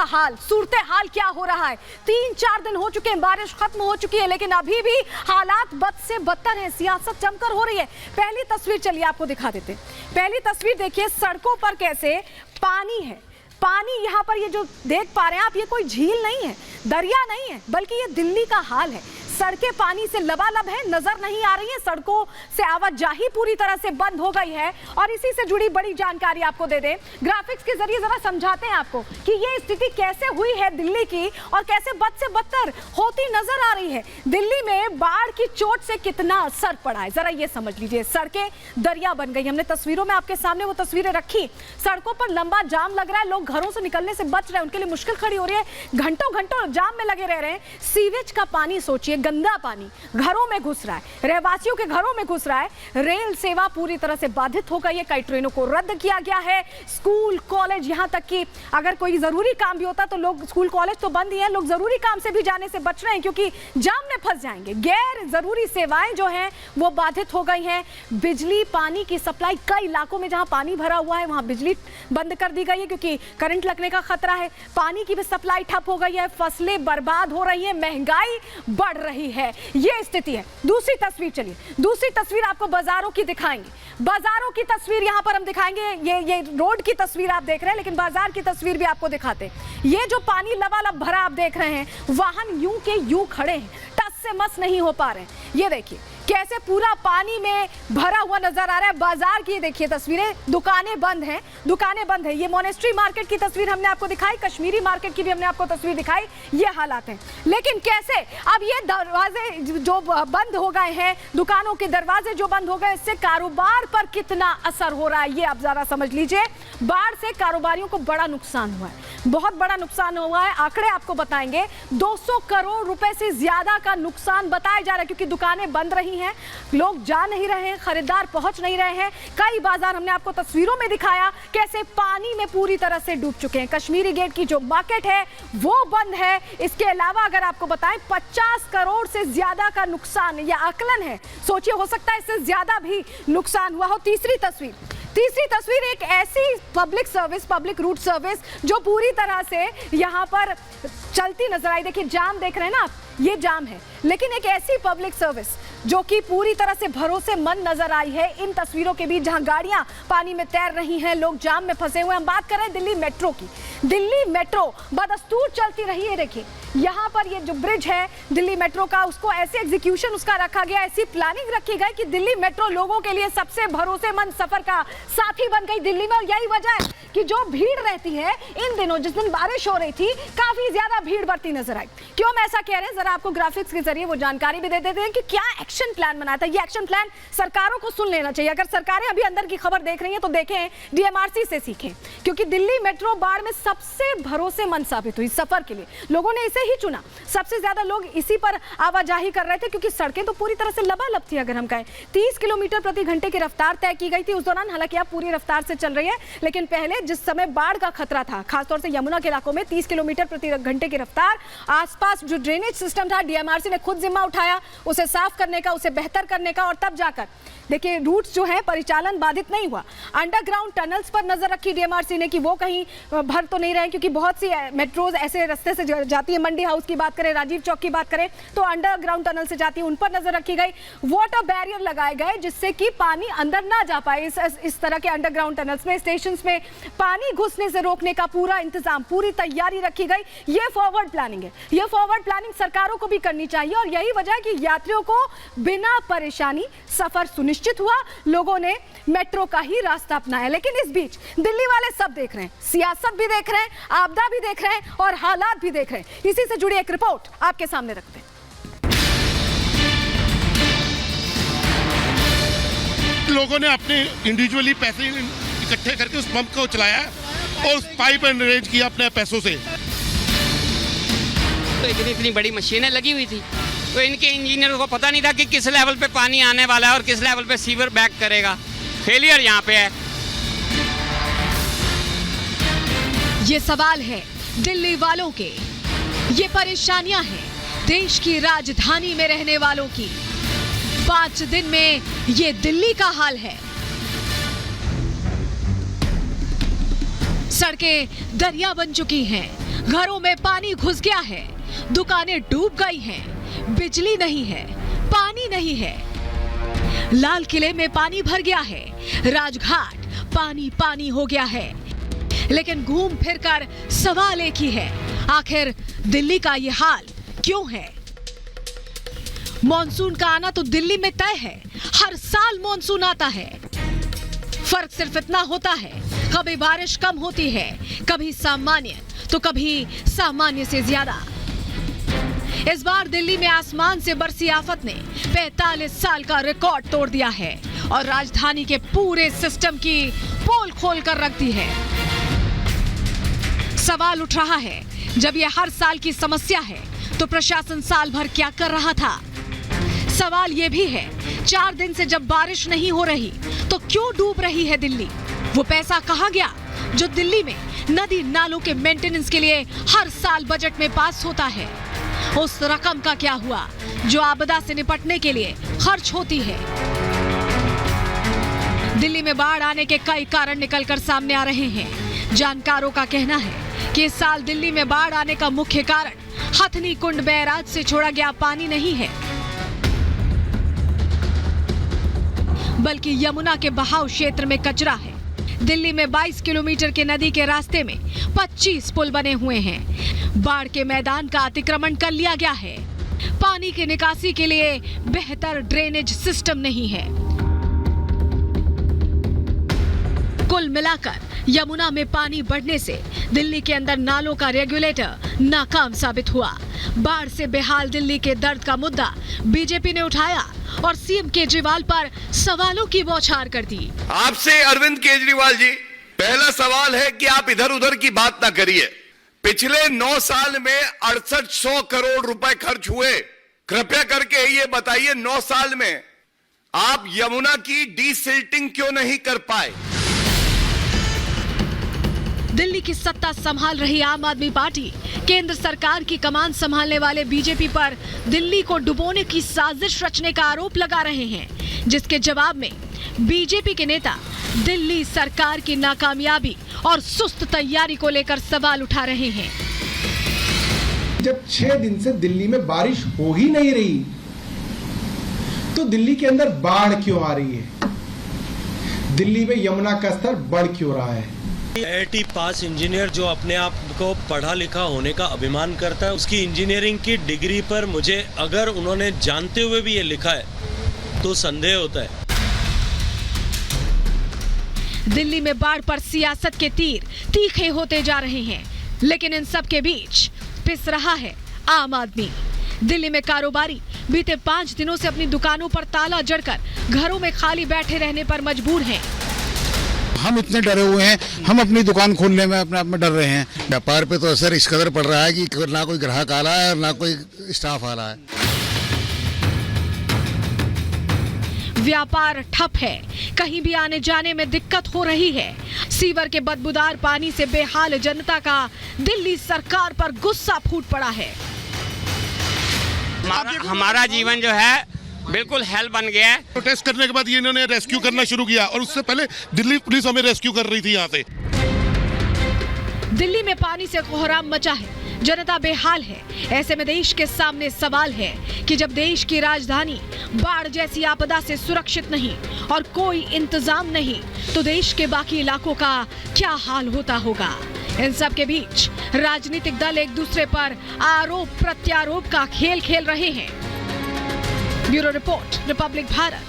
का हाल, सूरत हाल क्या हो रहा है। 3-4 दिन हो चुके हैं, बारिश खत्म हो चुकी है, लेकिन अभी भी हालात बद से बदतर हैं। सियासत जमकर हो रही है। पहली तस्वीर चलिए आपको दिखा देते। पहली तस्वीर देखिए, सड़कों पर कैसे पानी है। पानी यहाँ पर ये जो देख पा रहे हैं आप, ये कोई झील नहीं है, दरिया नहीं है, बल्कि ये दिल्ली का हाल है। सड़कें पानी से लबालब है, नजर नहीं आ रही है, सड़कों से आवाजाही पूरी तरह से बंद हो गई है। और इसी से जुड़ी बड़ी जानकारी आपको दे दें, ग्राफिक्स के जरिए जरा समझाते हैं आपको कि ये स्थिति कैसे हुई है दिल्ली की और कैसे बद से बदतर होती नजर आ रही है। दिल्ली में बाढ़ की चोट से कितना असर पड़ा है, जरा ये समझ लीजिए। सड़कें दरिया बन गई। हमने तस्वीरों में आपके सामने वो तस्वीरें रखी। सड़कों पर लंबा जाम लग रहा है, लोग घरों से निकलने से बच रहे हैं, उनके लिए मुश्किल खड़ी हो रही है, घंटों घंटों जाम में लगे रह रहे हैं। सीवेज का पानी सोचिए, गंदा पानी घरों में घुस रहा है, रहवासियों के घरों में घुस रहा है। रेल सेवा पूरी तरह से बाधित हो गई है, कई ट्रेनों को रद्द किया गया है। स्कूल कॉलेज, यहां तक कि अगर कोई जरूरी काम भी होता तो लोग, स्कूल कॉलेज तो बंद ही है, लोग जरूरी काम से भी जाने से बच रहे हैं क्योंकि जाम में फंस जाएंगे। गैर जरूरी सेवाएं जो हैं वो बाधित हो गई हैं। बिजली पानी की सप्लाई कई इलाकों में जहां पानी भरा हुआ है वहां बिजली बंद कर दी गई है क्योंकि करंट लगने का खतरा है। पानी की भी सप्लाई ठप हो गई है, फसलें बर्बाद हो रही है, महंगाई बढ़ रही है। ये स्थिति है। दूसरी तस्वीर चलिए, दूसरी तस्वीर आपको बाजारों की दिखाएंगे। बाजारों की तस्वीर यहां पर हम दिखाएंगे। ये रोड की तस्वीर आप देख रहे हैं, लेकिन बाजार की तस्वीर भी आपको दिखाते हैं। ये जो पानी लबालब भरा आप देख रहे हैं, वाहन यूं के यूं खड़े हैं, टस से मस नहीं हो पा रहे हैं। ये देखिए कैसे पूरा पानी में भरा हुआ नजर आ रहा है। बाजार की देखिए तस्वीरें, दुकानें बंद हैं, दुकानें बंद है। ये मोनेस्ट्री मार्केट की तस्वीर हमने आपको दिखाई, कश्मीरी मार्केट की भी हमने आपको तस्वीर दिखाई। ये हालात हैं, लेकिन कैसे अब ये दरवाजे जो बंद हो गए हैं, दुकानों के दरवाजे जो बंद हो गए, इससे कारोबार पर कितना असर हो रहा है ये आप जरा समझ लीजिए। बाढ़ से कारोबारियों को बड़ा नुकसान हुआ है, बहुत बड़ा नुकसान हुआ है। आंकड़े आपको बताएंगे, 200 करोड़ रुपए से ज्यादा का नुकसान बताया जा रहा है क्योंकि दुकानें बंद रही हैं, लोग जा नहीं रहे हैं, खरीदार पहुंच नहीं रहे हैं। कई बाजार हमने आपको तस्वीरों में दिखाया कैसे पानी में पूरी तरह से डूब चुके हैं। कश्मीरी गेट की जो मार्केट है वो बंद है। इसके अलावा अगर आपको बताएं 50 करोड़ से ज्यादा का नुकसान या आकलन है, सोचिए हो सकता है इससे ज्यादा भी नुकसान हुआ हो। तीसरी तस्वीर एक ऐसी public service, public route service जो पूरी तरह से यहां पर चलती नजर आई। देखिए जाम देख रहे हैं ना आप, ये जाम है, लेकिन एक ऐसी पब्लिक सर्विस जो कि पूरी तरह से भरोसेमंद नजर आई है इन तस्वीरों के बीच, जहां गाड़ियां पानी में तैर रही हैं, लोग जाम में फंसे हुए हैं। हम बात कर रहे हैं दिल्ली मेट्रो की। दिल्ली मेट्रो बदस्तूर चलती रही है। देखिए यहाँ पर ये जो ब्रिज है दिल्ली मेट्रो का, उसको ऐसे एग्जीक्यूशन उसका रखा गया, ऐसी प्लानिंग रखी गई कि दिल्ली मेट्रो लोगों के लिए सबसे भरोसेमंद सफर का साथी बन गई दिल्ली में। और यही वजह है कि जो भीड़ रहती है इन दिनों, जिस दिन बारिश हो रही थी, काफी ज्यादा भीड़ बढ़ती नजर आई। क्यों हम ऐसा कह रहे हैं, जरा आपको ग्राफिक्स के जरिए वो जानकारी भी दे देते हैं कि क्या एक्शन प्लान बनाया था। ये एक्शन प्लान सरकारों को सुन लेना चाहिए। अगर सरकारें अभी अंदर की खबर देख रही हैं तो देखें, डीएमआरसी से सीखें, क्योंकि दिल्ली मेट्रो बाढ़ में सबसे भरोसेमंद साबित हुई सफर के लिए। लोगों ने इसे ही चुना, सबसे ज्यादा लोग इसी पर आवाजाही कर रहे थे क्योंकि सड़कें तो पूरी तरह से लबालब थी। अगर हम कहें 30 किलोमीटर प्रति घंटे की रफ्तार तय की गई थी उस दौरान, हालांकि अब पूरी रफ्तार से चल रही है, लेकिन पहले जिस समय बाढ़ का खतरा था, खासतौर से यमुना के इलाकों में 30 किलोमीटर प्रति घंटे की रफ्तार। आसपास जो ड्रेनेज सिस्टम था, डीएमआरसी ने खुद जिम्मा उठाया उसे साफ करने का, उसे बेहतर करने का, और तब जाकर देखिए रूट्स जो है परिचालन बाधित नहीं हुआ। अंडरग्राउंड टनल्स पर नजर रखी डीएमआरसी ने कि वो कहीं भर तो नहीं रहे, क्योंकि बहुत सी मेट्रोज ऐसे रास्ते से जाती है। मंडी हाउस की बात करें, राजीव चौक की बात करें तो अंडरग्राउंड टनल से जाती है, उन पर नजर रखी गई। वाटर बैरियर लगाए गए जिससे कि पानी अंदर ना जा पाए। इस तरह के अंडरग्राउंड टनल्स में, स्टेशन में पानी घुसने से रोकने का पूरा इंतजाम, पूरी तैयारी रखी गई। ये फॉरवर्ड प्लानिंग है, ये फॉरवर्ड प्लानिंग सरकारों को भी करनी चाहिए। और यही वजह है कि यात्रियों को बिना परेशानी सफर सुनिश्चित हुआ, लोगों ने मेट्रो का ही रास्ता अपनाया। लेकिन इस बीच दिल्ली वाले सब देख रहे हैं, सियासत भी देख रहे हैं, आपदा भी देख रहे हैं और हालात भी देख रहे हैं। इसी से जुड़ी एक रिपोर्ट आपके सामने रखते हैं। लोगों ने अपने इंडिविजुअली पैसे इकट्ठे करके उस पंप को चलाया और उस पाइप अरेंज किया अपने पैसों से। तो इतनी बड़ी मशीनें लगी हुई थी, तो इनके इंजीनियर को पता नहीं था कि किस लेवल पे पानी आने वाला है और किस लेवल पे सीवर बैक करेगा। फेलियर यहाँ पे है। ये सवाल है दिल्ली वालों के, ये परेशानियां हैं देश की राजधानी में रहने वालों की। 5 दिन में ये दिल्ली का हाल है। सड़कें दरिया बन चुकी हैं, घरों में पानी घुस गया है, दुकानें डूब गई हैं, बिजली नहीं है, पानी नहीं है। लाल किले में पानी भर गया है, राजघाट पानी पानी हो गया है। लेकिन घूम फिर कर सवाल एक ही है, आखिर दिल्ली का ये हाल क्यों है? मॉनसून का आना तो दिल्ली में तय है, हर साल मॉनसून आता है। फर्क सिर्फ इतना होता है, कभी बारिश कम होती है, कभी सामान्य तो कभी सामान्य से ज्यादा। इस बार दिल्ली में आसमान से बरसी आफत ने 45 साल का रिकॉर्ड तोड़ दिया है और राजधानी के पूरे सिस्टम की पोल खोल कर रख दी है। सवाल उठ रहा है, जब यह हर साल की समस्या है तो प्रशासन साल भर क्या कर रहा था? सवाल यह भी है, 4 दिन से जब बारिश नहीं हो रही तो क्यों डूब रही है दिल्ली? वो पैसा कहां गया जो दिल्ली में नदी नालों के मेंटेनेंस के लिए हर साल बजट में पास होता है? उस रकम का क्या हुआ जो आपदा से निपटने के लिए खर्च होती है? दिल्ली में बाढ़ आने के कई कारण निकलकर सामने आ रहे हैं। जानकारों का कहना है कि इस साल दिल्ली में बाढ़ आने का मुख्य कारण हथनी कुंड बैराज से छोड़ा गया पानी नहीं है, बल्कि यमुना के बहाव क्षेत्र में कचरा है। दिल्ली में 22 किलोमीटर के नदी के रास्ते में 25 पुल बने हुए हैं। बाढ़ के मैदान का अतिक्रमण कर लिया गया है। पानी की निकासी के लिए बेहतर ड्रेनेज सिस्टम नहीं है। कुल मिलाकर यमुना में पानी बढ़ने से दिल्ली के अंदर नालों का रेगुलेटर नाकाम साबित हुआ। बाढ़ से बेहाल दिल्ली के दर्द का मुद्दा बीजेपी ने उठाया और सीएम केजरीवाल पर सवालों की बौछार कर दी। आपसे अरविंद केजरीवाल जी, पहला सवाल है कि आप इधर उधर की बात ना करिए। पिछले 9 साल में 6800 करोड़ रुपए खर्च हुए। कृपया करके ये बताइए, 9 साल में आप यमुना की डीसिल्टिंग क्यों नहीं कर पाए? दिल्ली की सत्ता संभाल रही आम आदमी पार्टी केंद्र सरकार की कमान संभालने वाले बीजेपी पर दिल्ली को डुबोने की साजिश रचने का आरोप लगा रहे हैं, जिसके जवाब में बीजेपी के नेता दिल्ली सरकार की नाकामयाबी और सुस्त तैयारी को लेकर सवाल उठा रहे हैं। जब 6 दिन से दिल्ली में बारिश हो ही नहीं रही तो दिल्ली के अंदर बाढ़ क्यों आ रही है? दिल्ली में यमुना का स्तर बढ़ क्यों रहा है? IIT पास इंजीनियर जो अपने आप को पढ़ा लिखा होने का अभिमान करता है, उसकी इंजीनियरिंग की डिग्री पर मुझे अगर उन्होंने जानते हुए भी ये लिखा है तो संदेह होता है। दिल्ली में बाढ़ पर सियासत के तीर तीखे होते जा रहे हैं, लेकिन इन सब के बीच पिस रहा है आम आदमी। दिल्ली में कारोबारी बीते 5 दिनों से अपनी दुकानों पर ताला जड़कर घरों में खाली बैठे रहने पर मजबूर हैं। हम इतने डरे हुए हैं, हम अपनी दुकान खोलने में अपने आप में डर रहे हैं। व्यापार पे तो असर इस कदर पड़ रहा है कि ना कोई ग्राहक आ रहा है और ना कोई स्टाफ आ रहा है। व्यापार ठप है, कहीं भी आने जाने में दिक्कत हो रही है। सीवर के बदबूदार पानी से बेहाल जनता का दिल्ली सरकार पर गुस्सा फूट पड़ा है। हमारा जीवन जो है बिल्कुल हेल बन गया है। प्रोटेस्ट करने के बाद ये इन्होंने रेस्क्यू करना शुरू किया और उससे पहले दिल्ली पुलिस हमें रेस्क्यू कर रही थी यहाँ से। दिल्ली में पानी से कोहराम मचा है, जनता बेहाल है। ऐसे में देश के सामने सवाल है कि जब देश की राजधानी बाढ़ जैसी आपदा से सुरक्षित नहीं और कोई इंतजाम नहीं, तो देश के बाकी इलाकों का क्या हाल होता होगा? इन सब के बीच राजनीतिक दल एक दूसरे पर आरोप प्रत्यारोप का खेल खेल रहे हैं। Bureau report, Republic Bharat.